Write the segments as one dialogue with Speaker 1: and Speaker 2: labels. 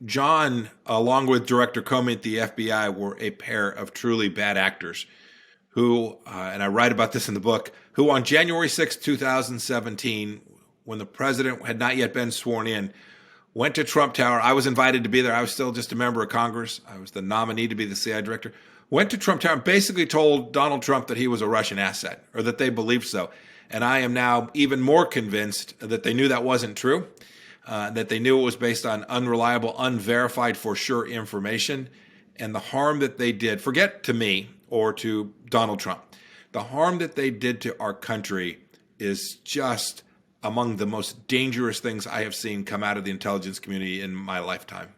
Speaker 1: John, along with Director Comey at the FBI, were a pair of truly bad actors who, and I write about this in the book, who on January 2017, when the president had not yet been sworn in, went to Trump Tower. I was invited to be there. I was still just a member of Congress. I was the nominee to be the CIA director. Went to Trump Tower and basically told Donald Trump that he was a Russian asset, or that they believed so. And I am now even more convinced that they knew that wasn't true, that they knew it was based on unreliable, unverified for sure information. And the harm that they did, forget to me or to Donald Trump, the harm that they did to our country is just among the most dangerous things I have seen come out of the intelligence community in my lifetime.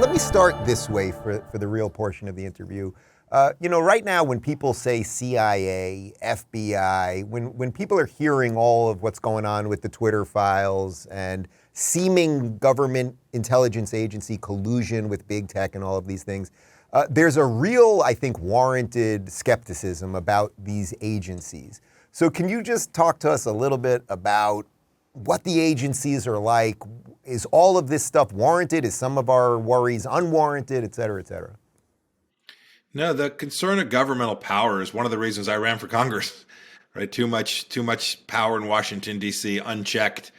Speaker 2: Let me start this way for the real portion of the interview. Right now when people say CIA, FBI, when people are hearing all of what's going on with the Twitter files and seeming government intelligence agency collusion with big tech and all of these things, there's a real, I think, warranted skepticism about these agencies. So can you just talk to us a little bit about what the agencies are like? Is all of this stuff warranted? Is some of our worries unwarranted, et cetera, et cetera?
Speaker 1: No, the concern of governmental power is one of the reasons I ran for Congress. Right, too much power in Washington, D.C., unchecked,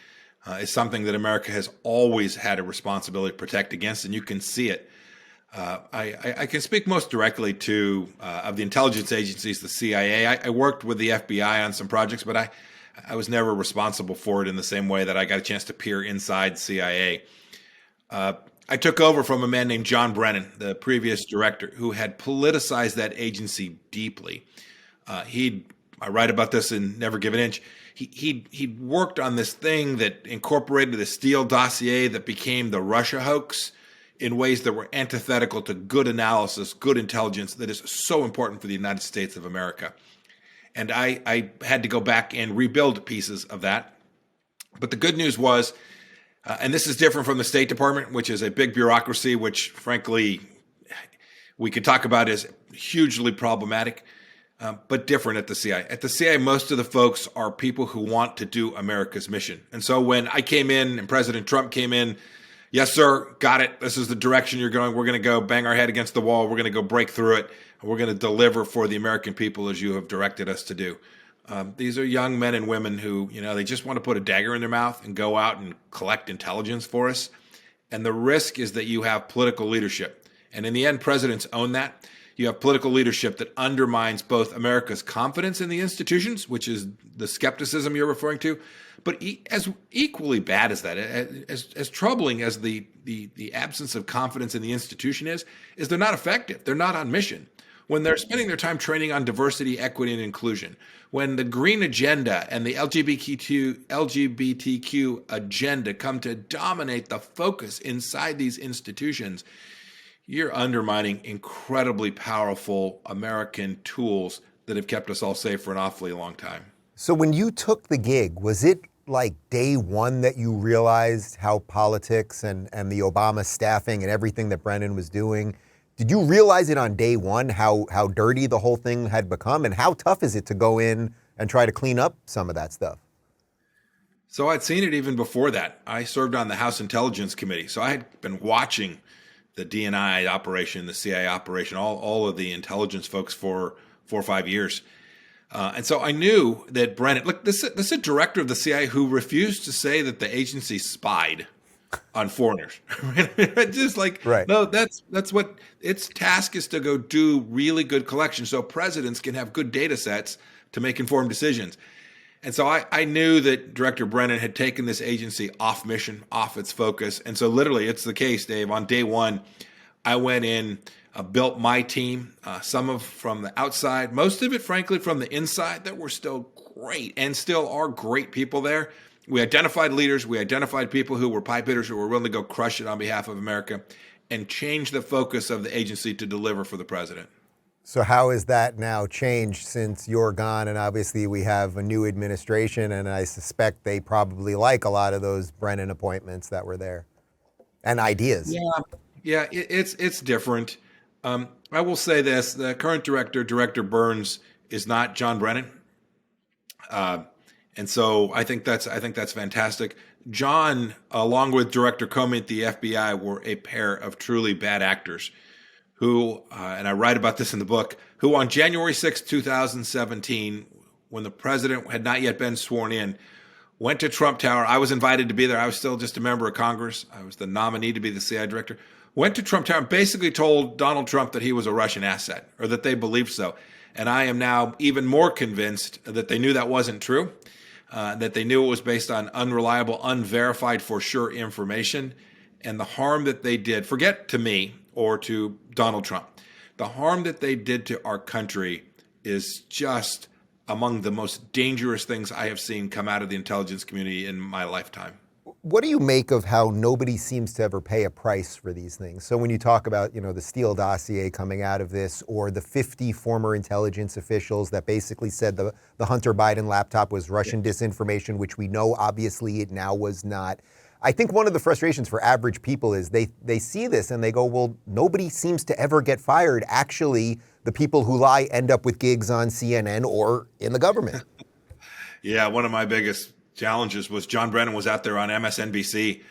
Speaker 1: is something that America has always had a responsibility to protect against, and you can see it. I can speak most directly to of the intelligence agencies, the CIA. I worked with the FBI on some projects, but I was never responsible for it in the same way that I got a chance to peer inside CIA. I took over from a man named John Brennan, the previous director, who had politicized that agency deeply. I write about this in Never Give an Inch. He worked on this thing that incorporated the Steele dossier that became the Russia hoax in ways that were antithetical to good analysis, good intelligence that is so important for the United States of America. And I had to go back and rebuild pieces of that. But the good news was, and this is different from the State Department, which is a big bureaucracy, which frankly we could talk about as hugely problematic, but different at the CIA. At the CIA, most of the folks are people who want to do America's mission. And so when I came in and President Trump came in, yes, sir, got it. This is the direction you're going. We're going to go bang our head against the wall. We're going to go break through it. And we're going to deliver for the American people as you have directed us to do. These are young men and women who, they just want to put a dagger in their mouth and go out and collect intelligence for us. And the risk is that you have political leadership. And in the end, presidents own that. You have political leadership that undermines both America's confidence in the institutions, which is the skepticism you're referring to, but as equally bad as that, as troubling as the absence of confidence in the institution is they're not effective. They're not on mission. When they're spending their time training on diversity, equity, and inclusion, when the green agenda and the LGBTQ agenda come to dominate the focus inside these institutions, you're undermining incredibly powerful American tools that have kept us all safe for an awfully long time.
Speaker 2: So when you took the gig, was it like day one that you realized how politics and the Obama staffing and everything that Brennan was doing, did you realize it on day one, how dirty the whole thing had become? And how tough is it to go in and try to clean up some of that stuff?
Speaker 1: So I'd seen it even before that. I served on the House Intelligence Committee. So I had been watching the DNI operation, the CIA operation, all of the intelligence folks for 4 or 5 years. And so I knew that Brennan, look, this is a director of the CIA who refused to say that the agency spied on foreigners. Just like, right. No, that's what its task is, to go do really good collection so presidents can have good data sets to make informed decisions. And so I knew that Director Brennan had taken this agency off mission, off its focus. And so literally it's the case, Dave. On day one, I went in, built my team, some of from the outside, most of it, frankly, from the inside, that were still great and still are great people there. We identified leaders. We identified people who were pipe hitters, who were willing to go crush it on behalf of America, and change the focus of the agency to deliver for the president.
Speaker 2: So how has that now changed since you're gone? And obviously we have a new administration, and I suspect they probably like a lot of those Brennan appointments that were there and ideas.
Speaker 1: Yeah, it's different. I will say this: the current director, Director Burns, is not John Brennan. Uh, and so I think that's fantastic. John, along with Director Comey at the FBI, were a pair of truly bad actors who, and I write about this in the book, who on January 6, 2017, when the president had not yet been sworn in, went to Trump Tower. I was invited to be there. I was still just a member of Congress. I was the nominee to be the CIA director. Went to Trump Tower and basically told Donald Trump that he was a Russian asset, or that they believed so. And I am now even more convinced that they knew that wasn't true, that they knew it was based on unreliable, unverified, for sure information. And the harm that they did, forget to me or to Donald Trump, the harm that they did to our country is just among the most dangerous things I have seen come out of the intelligence community in my lifetime.
Speaker 2: What do you make of how nobody seems to ever pay a price for these things? So when you talk about, the Steele dossier coming out of this, or the 50 former intelligence officials that basically said the Hunter Biden laptop was Russian disinformation, which we know obviously it now was not. I think one of the frustrations for average people is they see this and they go, well, nobody seems to ever get fired. Actually, the people who lie end up with gigs on CNN or in the government.
Speaker 1: Yeah, one of my biggest challenges was John Brennan was out there on MSNBC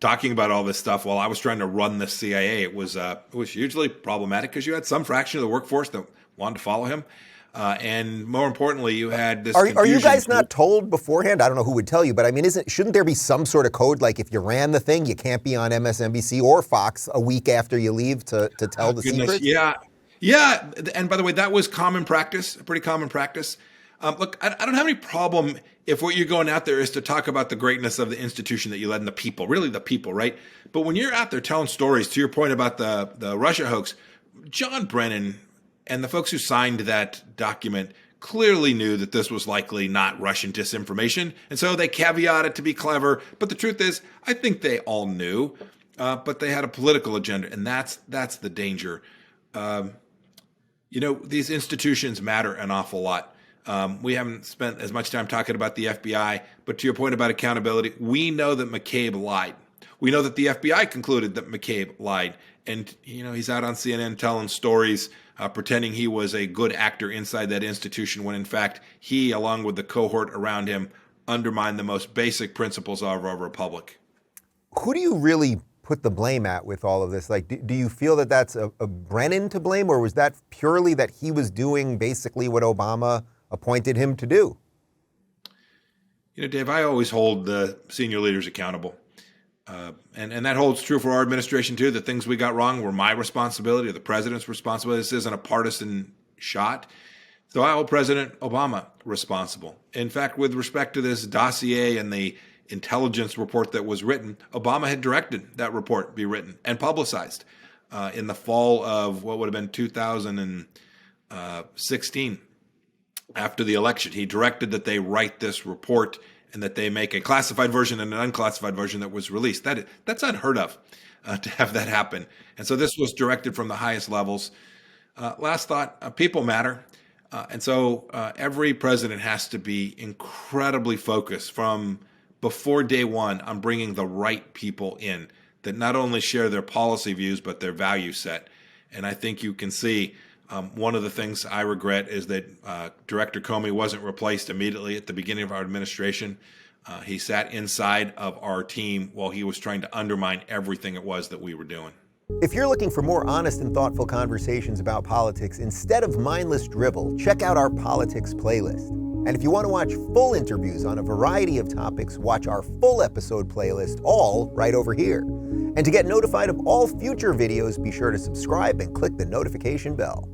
Speaker 1: talking about all this stuff while I was trying to run the CIA. It was hugely problematic because you had some fraction of the workforce that wanted to follow him. And more importantly, you had this.
Speaker 2: Are you guys not told beforehand? I don't know who would tell you, but I mean, shouldn't there be some sort of code? Like if you ran the thing, you can't be on MSNBC or Fox a week after you leave to tell the secrets?
Speaker 1: Yeah. And by the way, that was common practice, pretty common practice. Look, I don't have any problem if what you're going out there is to talk about the greatness of the institution that you led and the people, really the people, right? But when you're out there telling stories, to your point about the Russia hoax, John Brennan and the folks who signed that document clearly knew that this was likely not Russian disinformation. And so they caveat it to be clever. But the truth is, I think they all knew, but they had a political agenda. And that's the danger. These institutions matter an awful lot. We haven't spent as much time talking about the FBI, but to your point about accountability, we know that McCabe lied. We know that the FBI concluded that McCabe lied. And, he's out on CNN telling stories, pretending he was a good actor inside that institution when, in fact, he, along with the cohort around him, undermined the most basic principles of our republic.
Speaker 2: Who do you really put the blame at with all of this? Like, do you feel that that's a Brennan to blame, or was that purely that he was doing basically what Obama appointed him to do?
Speaker 1: Dave, I always hold the senior leaders accountable. And that holds true for our administration, too. The things we got wrong were my responsibility or the president's responsibility. This isn't a partisan shot. So I hold President Obama responsible. In fact, with respect to this dossier and the intelligence report that was written, Obama had directed that report be written and publicized in the fall of what would have been 2016. After the election, he directed that they write this report and that they make a classified version and an unclassified version that was released. That's unheard of to have that happen. And so this was directed from the highest levels. Last thought, people matter. And so every president has to be incredibly focused from before day one on bringing the right people in that not only share their policy views, but their value set. And I think you can see one of the things I regret is that Director Comey wasn't replaced immediately at the beginning of our administration. He sat inside of our team while he was trying to undermine everything it was that we were doing.
Speaker 2: If you're looking for more honest and thoughtful conversations about politics instead of mindless drivel, check out our politics playlist. And if you want to watch full interviews on a variety of topics, watch our full episode playlist, all right over here. And to get notified of all future videos, be sure to subscribe and click the notification bell.